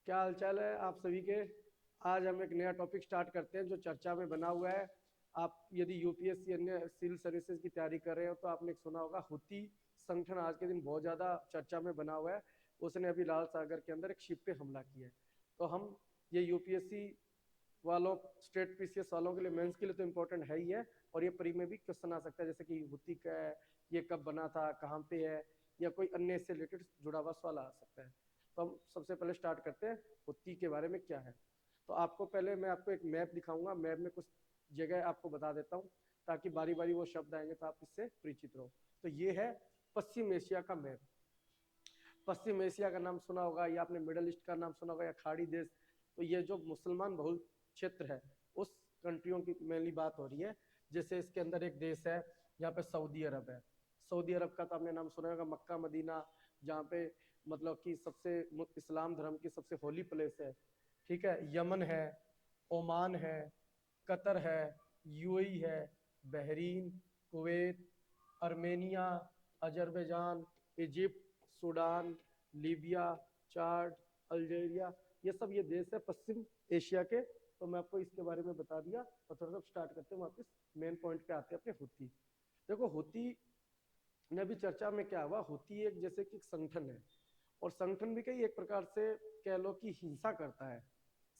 क्या हालचाल है आप सभी के। आज हम एक नया टॉपिक स्टार्ट करते हैं जो चर्चा में बना हुआ है। आप यदि यूपीएससी अन्य सिविल सर्विसेज की तैयारी कर रहे हो तो आपने सुना होगा हुती संगठन आज के दिन बहुत ज़्यादा चर्चा में बना हुआ है। उसने अभी लाल सागर के अंदर एक शिप पे हमला किया है। तो हम ये यूपीएससी वालों, स्टेट पीसीएस वालों के लिए, मेंस के लिए तो इम्पोर्टेंट है ही है। और ये प्री में भी क्वेश्चन आ सकता है, जैसे कि हुती क्या है, ये कब बना था, कहाँ पे है, या कोई अन्य इससे रिलेटेड जुड़ा हुआ सवाल आ सकता है। तो हम सबसे पहले स्टार्ट करते हैं हुती के बारे में क्या है। तो आपको पहले मैं आपको एक मैप दिखाऊंगा, मैप में कुछ जगह आपको बता देता हूँ ताकि बारी बारी वो शब्द आएंगे तो आप इससे परिचित रहो। तो ये है पश्चिम एशिया का मैप। पश्चिम एशिया का नाम सुना होगा या आपने मिडल ईस्ट का नाम सुना होगा या खाड़ी देश। तो ये जो मुसलमान बहुल क्षेत्र है उस कंट्रियों की मेनली बात हो रही है। जैसे इसके अंदर एक देश है यहाँ पे सऊदी अरब है। सऊदी अरब का तो आपने नाम सुना होगा, मक्का मदीना, जहाँ पे मतलब कि सबसे इस्लाम धर्म की सबसे होली प्लेस है। ठीक है, यमन है, ओमान है, कतर है, यूएई है, Bahrain, Kuwait, Armenia, Azerbaijan, Egypt, Sudan, Libya, Chad, Algeria, ये सब ये देश है पश्चिम एशिया के। तो मैं आपको इसके बारे में बता दिया और थोड़ा सा स्टार्ट करते हैं वापस मेन पॉइंट पे आते हैं अपने हुती। देखो हुती ने अभी चर्चा में क्या हुआ, हुती एक जैसे कि संगठन है और संगठन भी कई एक प्रकार से कह लो कि हिंसा करता है,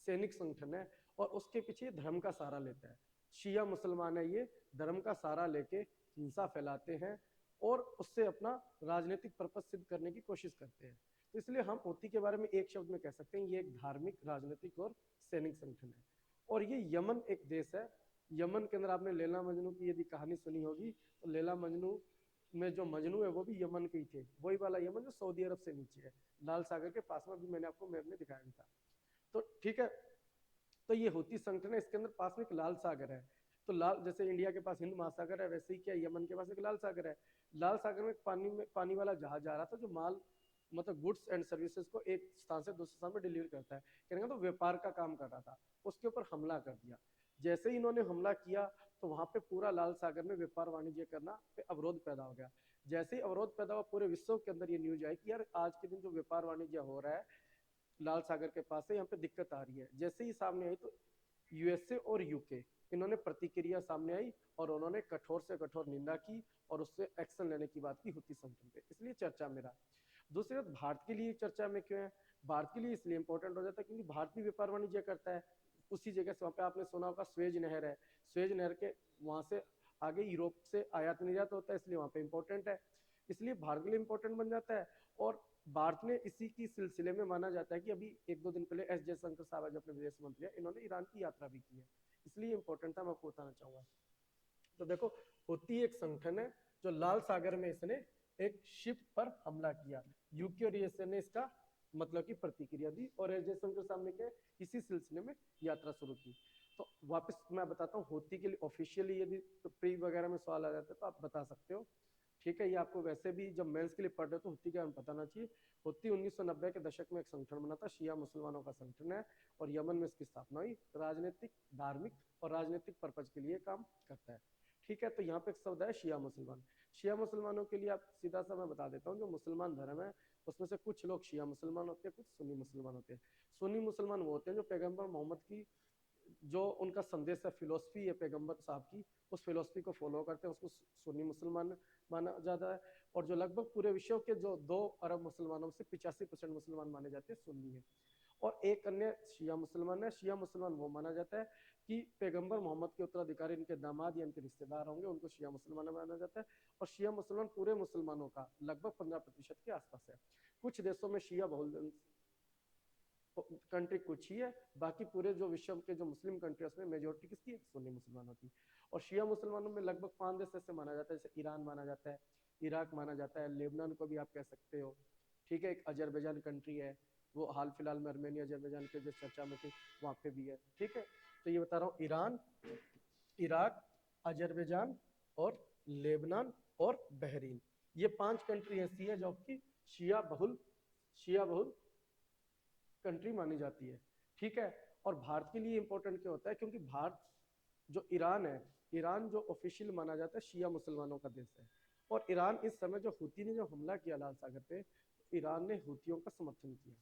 सैनिक संगठन है और उसके पीछे धर्म का सहारा लेता है। शिया मुसलमान है, ये धर्म का सहारा लेके हिंसा फैलाते हैं और उससे अपना राजनीतिक पर्पस सिद्ध करने की कोशिश करते हैं। तो इसलिए हम हुती के बारे में एक शब्द में कह सकते हैं, ये एक धार्मिक, राजनीतिक और सैनिक संगठन है। और ये यमन एक देश है। यमन के अंदर आपने लैला मजनू की यदि कहानी सुनी होगी, तो लैला मजनू में जो मजनू है वो भी यमन के ही थे, वही वाला यमन जो सऊदी अरब से नीचे है, लाल सागर के पास में, भी मैंने आपको मैप में दिखाया भी था। तो ठीक है, तो ये हुती संगठन है, इसके अंदर पास में एक लाल सागर है। तो लाल, जैसे इंडिया के पास हिंद महासागर है, वैसे ही क्या यमन के पास एक लाल सागर है। लाल सागर में पानी वाला जहाज जा रहा था जो माल मतलब गुड्स एंड सर्विसेज को एक स्थान से दूसरे स्थान पर डिलीवर करता है, कहने का तो व्यापार का काम कर रहा था। उसके ऊपर हमला कर दिया। जैसे ही इन्होंने हमला किया तो वहां पे पूरा लाल सागर में व्यापार वाणिज्य करना पे अवरोध पैदा हो गया। जैसे ही अवरोध पैदा हुआ पूरे विश्व के अंदर ये न्यूज आई कि यार आज के दिन जो व्यापार वाणिज्य हो रहा है लाल सागर के पास से, यहाँ पे दिक्कत आ रही है। जैसे ही सामने आई तो यूएसए और यूके, इन्होंने प्रतिक्रिया सामने आई और उन्होंने कठोर से कठोर निंदा की और उससे एक्शन लेने की बात की हुती संगठन पे, इसलिए चर्चा में रहा। दूसरी बात, भारत के लिए चर्चा में क्यों है, भारत के लिए इसलिए इंपॉर्टेंट हो जाता है क्योंकि भारत भी व्यापार वाणिज्य करता है उसी जगह से। वहाँ पे आपने सुना होगा स्वेज नहर है, स्वेज नहर के वहां से आगे यूरोप से आयात निर्यात होता है, इसलिए वहां पे इंपॉर्टेंट है, इसलिए भारत के लिए इंपॉर्टेंट बन जाता है। और भारत ने इसी की सिलसिले में माना जाता है कि अभी एक दो दिन पहले एस जयशंकर साहब जो अपने विदेश मंत्री हैं, इन्होंने ईरान की यात्रा भी की है, इसलिए इंपॉर्टेंट था, मैं आपको बताना चाहूंगा। तो देखो हुती एक संगठन है जो लाल सागर में इसने एक शिप पर हमला किया। यूके और यूएसए ने इसका मतलब की प्रतिक्रिया दी और एस जयशंकर साहब ने क्या इसी सिलसिले में यात्रा शुरू की। तो वापस मैं बताता हूँ हुती के लिए ऑफिशियली यदि प्री वगैरह में सवाल आ जाता है तो आप बता सकते हो। ठीक है, ये आपको वैसे भी जब मेंस के लिए पढ़ रहे हो तो हुती के बारे में बताना चाहिए। हुती 1990 के दशक में एक संगठन बना था, शिया मुसलमानों का संगठन है और यमन में इसकी स्थापना हुई। राजनीतिक, धार्मिक और राजनीतिक पर्पज के लिए काम करता है। ठीक है, तो यहाँ पे एक शब्द है शिया मुसलमान। शिया मुसलमानों के लिए आप सीधा सा मैं बता देता हूँ, जो मुसलमान धर्म है उसमें से कुछ लोग शिया मुसलमान होते हैं, कुछ सुन्नी मुसलमान होते हैं। सुन्नी मुसलमान वो होते हैं जो पैगंबर मोहम्मद की जो उनका संदेश है, फिलोसफी है पैगंबर साहब की, उस फिलोसफी को फॉलो करते हैं, उसको सुन्नी मुसलमान माना जाता है। और जो लगभग पूरे विश्व के जो 2 अरब मुसलमानों से 85% मुसलमान माने जाते हैं सुन्नी है। और एक अन्य शिया मुसलमान है। शिया मुसलमान वो माना जाता है कि पैगंबर मोहम्मद के उत्तराधिकारी इनके दामाद या इनके रिश्तेदार होंगे, उनको शिया मुसलमान माना जाता है। और शिया मुसलमान पूरे मुसलमानों का लगभग 15% के आसपास है। कुछ देशों में शिया बहुल कंट्री कुछ ही है, बाकी पूरे जो विश्व के जो मुस्लिम कंट्री उसमें मेजोरिटी किसकी है, सुन्नी मुसलमानों की। और शिया मुसलमानों में लगभग 5 देश ऐसे माना जाता है, जैसे ईरान माना जाता है, इराक माना जाता है, लेबनान को भी आप कह सकते हो। ठीक है, एक अजरबैजान कंट्री है, वो हाल फिलहाल में आर्मेनिया अजरबैजान के जो चर्चा में थी वहां पे भी है। ठीक है, तो ये बता रहा हूँ, ईरान, इराक, अजरबैजान और लेबनान और बहरीन, ये 5 कंट्री ऐसी है जो कि शिया बहुल कंट्री मानी जाती है। ठीक है, और भारत के लिए इंपॉर्टेंट क्या होता है, क्योंकि भारत जो ईरान है, ईरान जो ऑफिशियल माना जाता है शिया मुसलमानों का देश है। और ईरान इस समय जो हुती ने जो हमला किया लाल सागर पे, तो ईरान ने हुतियों का समर्थन किया।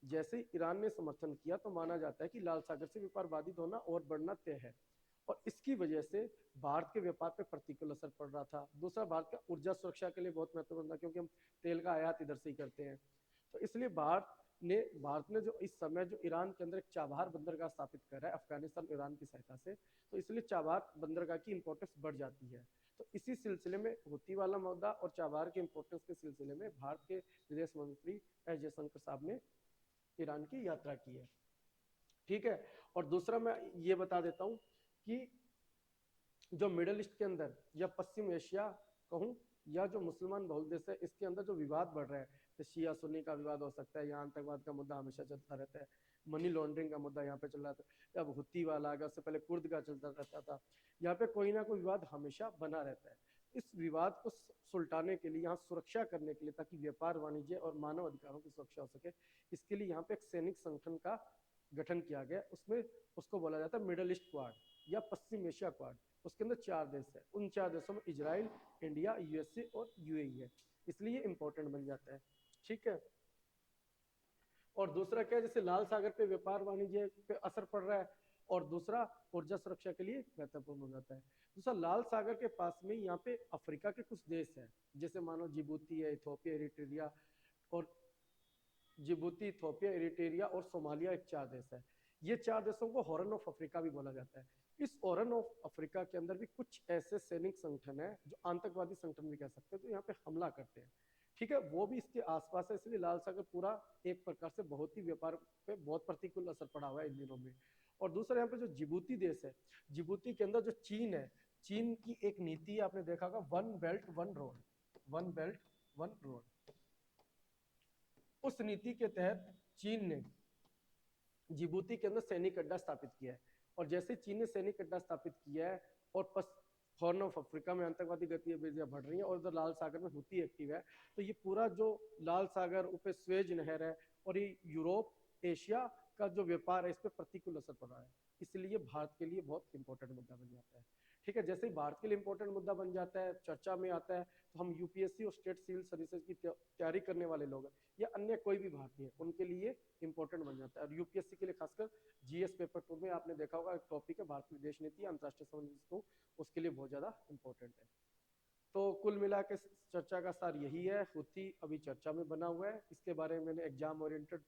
जैसे ही ईरान ने समर्थन किया तो माना जाता है कि लाल सागर से व्यापार बाधित होना और बढ़ना तय है, और इसकी वजह से भारत के व्यापार पर प्रतिकूल असर पड़ रहा था। दूसरा, भारत का ऊर्जा सुरक्षा के लिए बहुत महत्वपूर्ण था, क्योंकि हम तेल का आयात इधर से ही करते हैं। तो इसलिए भारत ने जो इस समय जो ईरान के अंदर एक चाबहार बंदरगाह स्थापित कर रहा है अफगानिस्तान ईरान की सहायता से, तो इसलिए चाबहार बंदरगाह की इंपॉर्टेंस बढ़ जाती है। तो इसी सिलसिले में हूथी वाला मुद्दा और चाबहार के इंपॉर्टेंस के सिलसिले में भारत के विदेश मंत्री एस जयशंकर साहब ने ईरान की यात्रा की है। ठीक है। और दूसरा मैं ये बता देता हूँ कि जो मिडल ईस्ट के अंदर या पश्चिम एशिया कहूँ या जो मुसलमान बहुल देश है, इसके अंदर जो विवाद बढ़ रहा है, तो शिया सुन्नी का विवाद हो सकता है, यहाँ आतंकवाद का मुद्दा हमेशा चलता रहता है, मनी लॉन्ड्रिंग का मुद्दा यहाँ पे चल रहा था, अब हुती वाला आ गया, उससे पहले कुर्द का चलता रहता था। यहाँ पे कोई ना कोई विवाद हमेशा बना रहता है। इस विवाद को सुलटाने के लिए, यहाँ सुरक्षा करने के लिए, ताकि व्यापार वाणिज्य और मानव अधिकारों की सुरक्षा हो सके, इसके लिए यहाँ पे एक सैनिक संगठन का गठन किया गया। उसमें उसको बोला जाता है मिडल ईस्ट क्वाड या पश्चिम एशिया क्वाड। उसके अंदर 4 देश है, उन 4 देशों में इजराइल, इंडिया, यूएसए और यूएई है, इसलिए इंपॉर्टेंट बन जाता है। ठीक है। और दूसरा क्या है, जैसे लाल सागर पे व्यापार वाणिज्य पे असर पड़ रहा है, और दूसरा ऊर्जा सुरक्षा के लिए महत्वपूर्ण हो जाता है। दूसरा, लाल सागर के पास में यहाँ पे अफ्रीका के कुछ देश हैं, जैसे मानो जिबूती है, इथोपिया, इरिट्रिया और जिबूती, इथोपिया, इरिट्रिया और सोमालिया, एक 4 देश है। ये 4 देशों को हॉर्न ऑफ अफ्रीका भी बोला जाता है। इस हॉर्न ऑफ अफ्रीका के अंदर भी कुछ ऐसे सैनिक संगठन है जो आतंकवादी संगठन भी कह सकते हैं, तो यहाँ पे हमला करते हैं। ठीक है, वो भी इसके आसपास है, इसलिए लाल सागर पूरा एक प्रकार से बहुत ही व्यापार पे बहुत प्रतिकूल असर पड़ा हुआ है इन दिनों में। और दूसरा, यहाँ पे जो जिबूती देश है, जिबूती के अंदर जो चीन है, चीन की एक नीति आपने देखा होगा, one belt one road, one belt one road. उस नीति के तहत चीन ने जिबूती के अंदर सैनिक अड्डा स्थापित किया है, और जैसे चीन ने सैनिक अड्डा स्थापित किया है और हॉर्न ऑफ अफ्रीका में आतंकवादी गतिविधियां बढ़ रही हैं और उधर लाल सागर में हुती एक्टिव है, तो ये पूरा जो लाल सागर ऊपर स्वेज नहर है और ये यूरोप एशिया का जो व्यापार है, इस पर प्रतिकूल असर पड़ रहा है, इसलिए भारत के लिए बहुत इंपॉर्टेंट मुद्दा बन जाता है। ठीक है, जैसे ही भारत के लिए इंपॉर्टेंट मुद्दा बन जाता है, चर्चा में आता है, तो हम यूपीएससी और स्टेट सिविल सर्विसेज की तैयारी करने वाले लोग हैं या अन्य कोई भी भारतीय, उनके लिए इंपॉर्टेंट बन जाता है। और यूपीएससी के लिए खासकर जीएस पेपर 2 में आपने देखा होगा एक टॉपिक है भारतीय विदेश नीति अंतरराष्ट्रीय संबंध, उसके लिए बहुत ज्यादा इंपॉर्टेंट है। तो कुल मिला के चर्चा का सार यही है, हुती अभी चर्चा में बना हुआ है, इसके बारे में मैंने एग्जाम ओरिएंटेड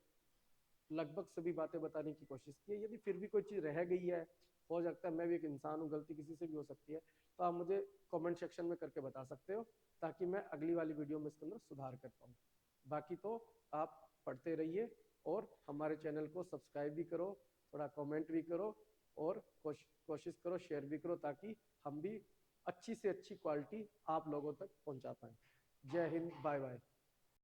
लगभग सभी बातें बताने की कोशिश की है। यदि फिर भी कोई चीज़ रह गई है, हो सकता है, मैं भी एक इंसान हूँ, गलती किसी से भी हो सकती है, तो आप मुझे कमेंट सेक्शन में करके बता सकते हो, ताकि मैं अगली वाली वीडियो में इसके अंदर सुधार कर पाऊँ। बाकी तो आप पढ़ते रहिए और हमारे चैनल को सब्सक्राइब भी करो, थोड़ा कमेंट भी करो और कोशिश करो शेयर भी करो, ताकि हम भी अच्छी से अच्छी क्वालिटी आप लोगों तक पहुँचा पाएँ। जय हिंद, बाय बाय।